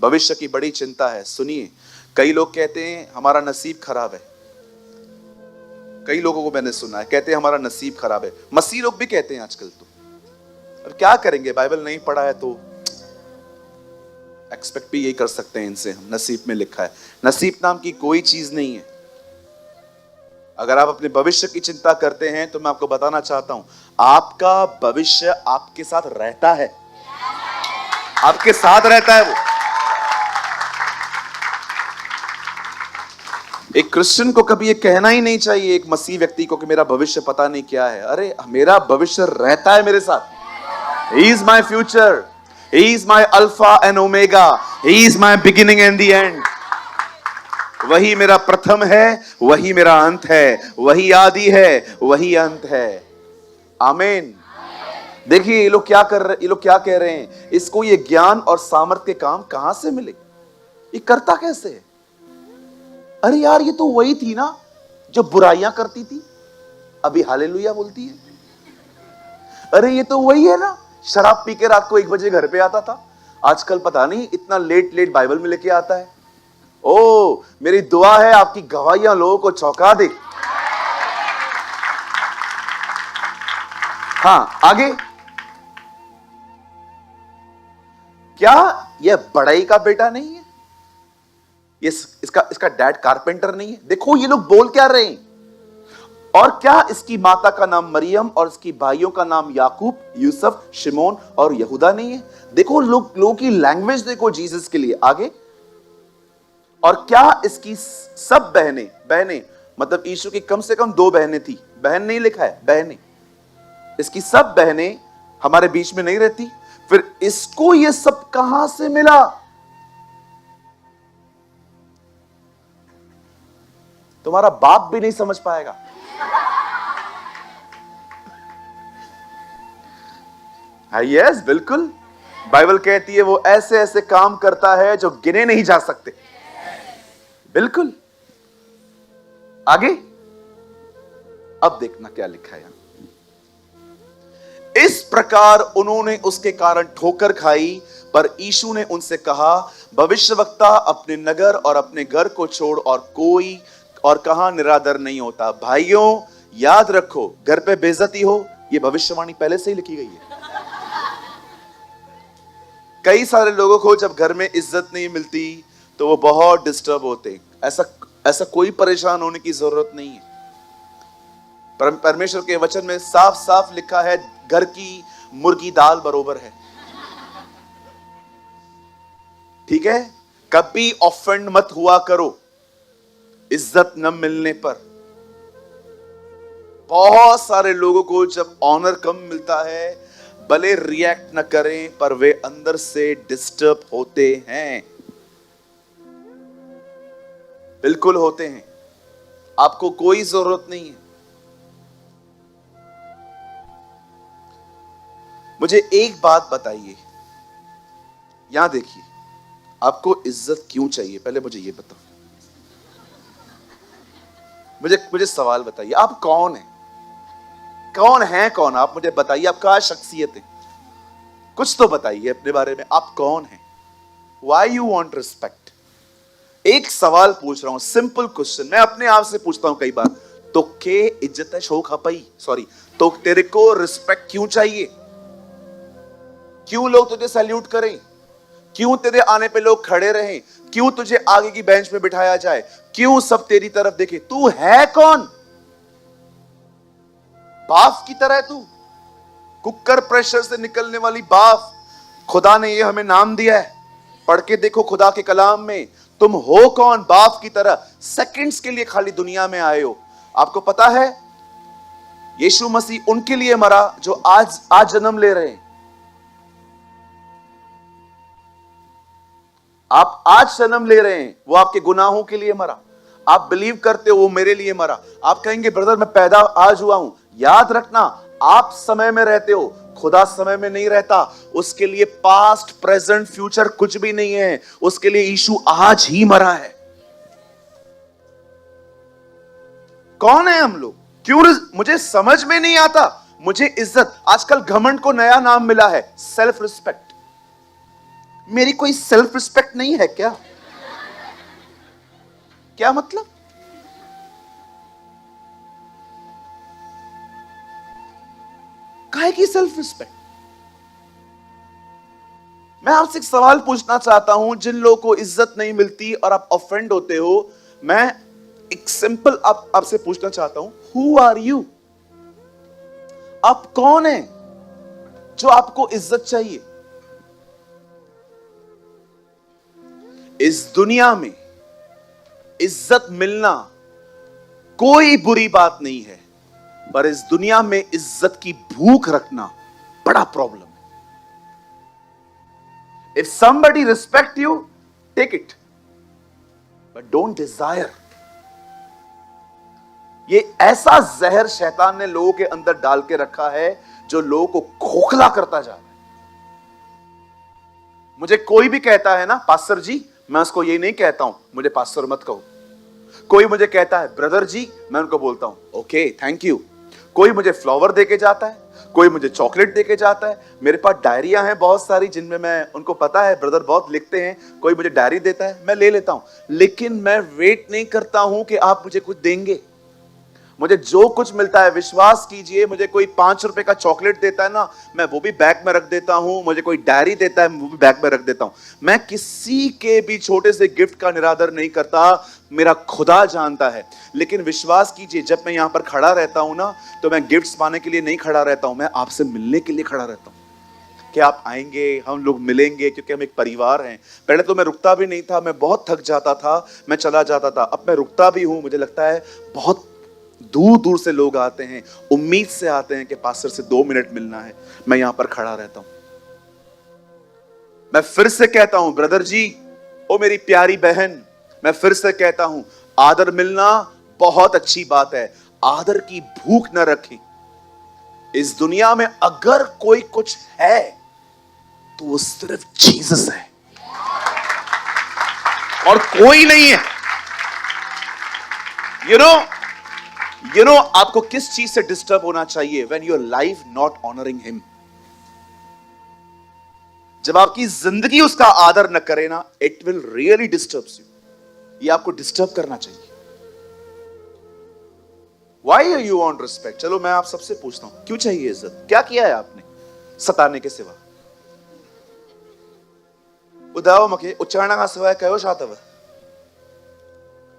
भविष्य की बड़ी चिंता है। सुनिए, कई लोग कहते हैं हमारा नसीब खराब है। कई लोगों को मैंने सुना है कहते हैं हमारा नसीब खराब है। मसीह लोग भी कहते हैं आजकल। तो अब क्या करेंगे, बाइबल नहीं पढ़ा है तो एक्सपेक्ट भी यही कर सकते हैं इनसे। हम नसीब में लिखा है, नसीब नाम की कोई चीज नहीं है। अगर आप अपने भविष्य की चिंता करते हैं तो मैं आपको बताना चाहता हूं, आपका भविष्य आपके साथ रहता है, आपके साथ रहता है वो। एक क्रिश्चियन को कभी ये कहना ही नहीं चाहिए, एक मसीह व्यक्ति को, कि मेरा भविष्य पता नहीं क्या है। अरे मेरा भविष्य रहता है मेरे साथ। He is my future. He is my alpha and omega. He is my beginning and the end. वही मेरा प्रथम है, वही मेरा अंत है, वही आदि है, वही अंत है। आमीन। देखिए ये लोग क्या कह रहे हैं, इसको ये ज्ञान और सामर्थ्य के काम कहां से मिले, ये करता कैसे है? अरे यार ये तो वही थी ना जो बुराइयां करती थी, अभी हालेलुया बोलती है। अरे ये तो वही है ना, शराब पी के रात को 1 बजे घर पे आता था, आजकल पता नहीं इतना लेट बाइबल में लेके आता है। ओ मेरी दुआ है आपकी गवाहियां लोगों को चौंका दे। हाँ आगे, क्या यह बड़ाई का बेटा नहीं है? ये इसका डैड कारपेंटर नहीं है? देखो ये लोग बोल क्या रहे हैं। और क्या इसकी माता का नाम मरियम और इसकी भाइयों का नाम याकूब, यूसुफ, शिमोन और यहूदा नहीं है? देखो लोगों की लैंग्वेज देखो जीसस के लिए। आगे, और क्या इसकी सब बहनें मतलब यीशु की कम से कम 2 बहनें थी, बहन नहीं लिखा है, बहनें, इसकी सब बहनें हमारे बीच में नहीं रहती? फिर इसको ये सब कहां से मिला? तुम्हारा बाप भी नहीं समझ पाएगा। यस बिल्कुल, बाइबल कहती है वो ऐसे ऐसे काम करता है जो गिने नहीं जा सकते। बिल्कुल। आगे, अब देखना क्या लिखा है यहां। इस प्रकार उन्होंने उसके कारण ठोकर खाई, पर यीशु ने उनसे कहा, भविष्यवक्ता अपने नगर और अपने घर को छोड़ और कहां निरादर नहीं होता। भाइयों याद रखो, घर पे बेइज्जती हो, यह भविष्यवाणी पहले से ही लिखी गई है। कई सारे लोगों को जब घर में इज्जत नहीं मिलती तो वो बहुत डिस्टर्ब होते। ऐसा कोई परेशान होने की जरूरत नहीं है। परमेश्वर के वचन में साफ साफ लिखा है, घर की मुर्गी दाल बरोबर है। ठीक है, कभी ऑफेंड मत हुआ करो इज्जत न मिलने पर। बहुत सारे लोगों को जब ऑनर कम मिलता है, भले रिएक्ट न करें पर वे अंदर से डिस्टर्ब होते हैं। बिल्कुल होते हैं, आपको कोई जरूरत नहीं है। मुझे एक बात बताइए, यहां देखिए, आपको इज्जत क्यों चाहिए? पहले मुझे ये बताओ, मुझे सवाल बताइए, आप कौन हैं? कौन आप? मुझे बताइए, आप क्या शख्सियत है? कुछ तो बताइए अपने बारे में, आप कौन हैं? Why you want respect? एक सवाल पूछ रहा हूं, सिंपल क्वेश्चन, मैं अपने आप से पूछता हूं कई बार, तो के इज्जत है शो खपाई, सॉरी, तो तेरे को रिस्पेक्ट क्यों चाहिए? क्यों लोग तुझे सैल्यूट करें? क्यों तेरे आने पे लोग खड़े रहें? क्यों तुझे आगे की बेंच में बिठाया जाए? क्यों सब तेरी तरफ देखे? तू है कौन? बाफ की तरह तू, कुकर प्रेशर से निकलने वाली बाफ। खुदा ने ये हमें नाम दिया है, पढ़ के देखो खुदा के कलाम में, तुम हो कौन? बाफ की तरह। सेकंड्स के लिए खाली दुनिया में आए हो। आपको पता है यीशु मसीह उनके लिए मरा जो आज जन्म ले रहे हैं। आप आज जन्म ले रहे हैं, वो आपके गुनाहों के लिए मरा। आप बिलीव करते हो वो मेरे लिए मरा। आप कहेंगे ब्रदर मैं पैदा आज हुआ हूं। याद रखना, आप समय में रहते हो, खुदा समय में नहीं रहता। उसके लिए पास्ट प्रेजेंट फ्यूचर कुछ भी नहीं है। उसके लिए यीशु आज ही मरा है। कौन है हम लोग? क्यों मुझे समझ में नहीं आता। मुझे इज्जत, आजकल घमंड को नया नाम मिला है, सेल्फ रिस्पेक्ट। मेरी कोई सेल्फ रिस्पेक्ट नहीं है क्या? क्या मतलब? काहे की सेल्फ रिस्पेक्ट? मैं आपसे एक सवाल पूछना चाहता हूं, जिन लोगों को इज्जत नहीं मिलती और आप ऑफेंड होते हो, मैं एक सिंपल आपसे पूछना चाहता हूं, हु आर यू? आप कौन हैं जो आपको इज्जत चाहिए? इस दुनिया में इज्जत मिलना कोई बुरी बात नहीं है, पर इस दुनिया में इज्जत की भूख रखना बड़ा प्रॉब्लम है। If somebody respect you, take it, but don't desire. ये ऐसा जहर शैतान ने लोगों के अंदर डाल के रखा है जो लोगों को खोखला करता जा रहा है। मुझे कोई भी कहता है ना पास्टर जी, मैं उसको ये नहीं कहता हूं मुझे पास्टर मत कहो। कोई मुझे कहता है ब्रदर जी, मैं उनको बोलता हूं ओके थैंक यू। कोई मुझे फ्लावर देके जाता है, कोई मुझे चॉकलेट देके जाता है। मेरे पास डायरियां हैं बहुत सारी जिनमें मैं, उनको पता है ब्रदर बहुत लिखते हैं, कोई मुझे डायरी देता है, मैं ले लेता हूं। लेकिन मैं वेट नहीं करता हूं कि आप मुझे कुछ देंगे। मुझे जो कुछ मिलता है, विश्वास कीजिए, मुझे कोई 5 रुपए का चॉकलेट देता है ना, मैं वो भी बैग में रख देता हूं। मुझे कोई डायरी देता है, वो भी बैग में रख देता हूं। मैं किसी के भी छोटे से गिफ्ट का निरादर नहीं करता, मेरा खुदा जानता है। लेकिन विश्वास कीजिए, जब मैं यहां पर खड़ा रहता हूं ना, तो मैं गिफ्ट्स पाने के लिए नहीं खड़ा रहता हूं, मैं आपसे मिलने के लिए खड़ा रहता हूं कि आप आएंगे, हम लोग मिलेंगे, क्योंकि हम एक परिवार हैं। पहले तो मैं रुकता भी नहीं था, मैं बहुत थक जाता था, मैं चला जाता था। अब मैं रुकता भी हूं। मुझे लगता है बहुत दूर दूर से लोग आते हैं, उम्मीद से आते हैं कि पास्टर से 2 मिनट मिलना है। मैं यहां पर खड़ा रहता हूं। मैं फिर से कहता हूं ब्रदर जी, ओ मेरी प्यारी बहन, मैं फिर से कहता हूं, आदर मिलना बहुत अच्छी बात है, आदर की भूख न रखें। इस दुनिया में अगर कोई कुछ है तो वो सिर्फ जीसस है और कोई नहीं है। यू नो आपको किस चीज से डिस्टर्ब होना चाहिए? When your life not honouring him. जब आपकी जिंदगी उसका आदर न करे ना, it will really disturb you. ये आपको डिस्टर्ब करना चाहिए। Why are you want respect? चलो मैं आप सबसे पूछता हूं, क्यों चाहिए इज्जत? क्या किया है आपने सताने के सिवा? उदाव मके उच्चारण का सिवाय कहो शातव,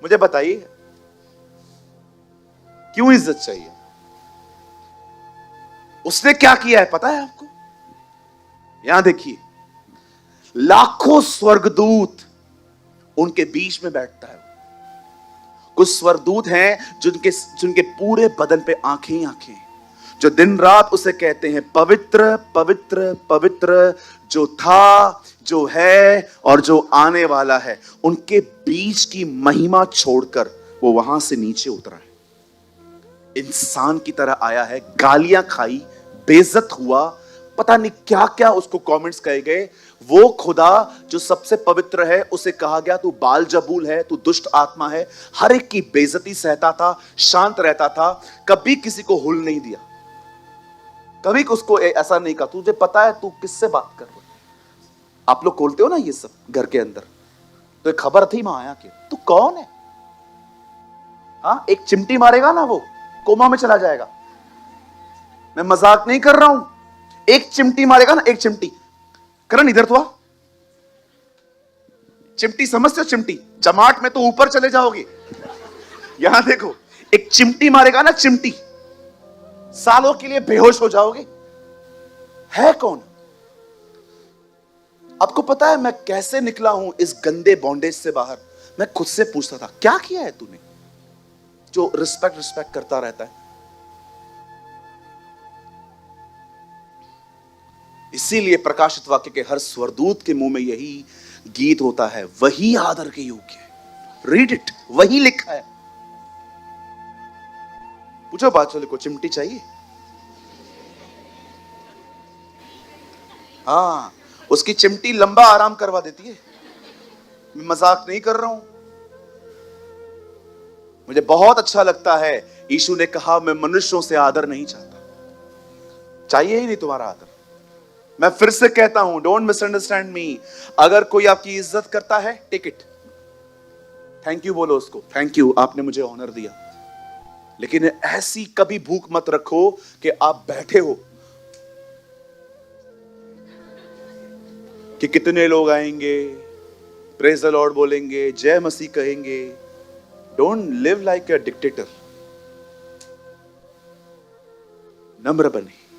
मुझे बताइए क्यों इज्जत चाहिए? उसने क्या किया है पता है आपको? यहां देखिए, लाखों स्वर्गदूत उनके बीच में बैठता है। कुछ स्वर्गदूत हैं जिनके पूरे बदन पे आंखें ही आंखें, जो दिन रात उसे कहते हैं पवित्र पवित्र पवित्र, जो था, जो है और जो आने वाला है। उनके बीच की महिमा छोड़कर वो वहां से नीचे उतरा है, इंसान की तरह आया है, गालियां खाई, बेइज्जत हुआ, पता नहीं क्या क्या उसको कमेंट्स कहे गए। वो खुदा जो सबसे पवित्र है, उसे कहा गया तू बाल जबूल है, तू दुष्ट आत्मा है। हर एक की बेइज्जती सहता था, शांत रहता था, कभी किसी को हुल नहीं दिया, कभी उसको ऐसा नहीं कहा तुझे पता है तू किससे बात कर रहा है। आप लोग खोलते हो ना ये सब घर के अंदर, तो एक खबर थी माया की, तू कौन है? हाँ, एक चिमटी मारेगा ना वो कोमा में चला जाएगा। मैं मजाक नहीं कर रहा हूं। एक चिमटी मारेगा ना, एक चिमटी, करण इधर तो आ। चिमटी समझते हो? चिमटी जमाट में तो ऊपर चले जाओगे। यहां देखो, एक चिमटी मारेगा ना, चिमटी, सालों के लिए बेहोश हो जाओगे। है कौन? आपको पता है मैं कैसे निकला हूं इस गंदे बॉन्डेज से बाहर? मैं खुद से पूछता था क्या किया है तूने जो रिस्पेक्ट करता रहता है। इसीलिए प्रकाशित वाक्य के हर स्वरदूत के मुंह में यही गीत होता है, वही आदर के योग्य है। रीड इट, वही लिखा है। पूछो बात चले को चिमटी चाहिए? हाँ, उसकी चिमटी लंबा आराम करवा देती है। मैं मजाक नहीं कर रहा हूं। मुझे बहुत अच्छा लगता है, यीशु ने कहा मैं मनुष्यों से आदर नहीं चाहता। चाहिए ही नहीं तुम्हारा आदर। मैं फिर से कहता हूं, डोंट मिसअंडरस्टैंड मी। अगर कोई आपकी इज्जत करता है, टेक इट, थैंक यू बोलो उसको, थैंक यू, आपने मुझे ऑनर दिया। लेकिन ऐसी कभी भूख मत रखो कि आप बैठे हो कि कितने लोग आएंगे, प्रेज द लॉर्ड बोलेंगे, जय मसीह कहेंगे। Don't live like a dictator. नम्र बने।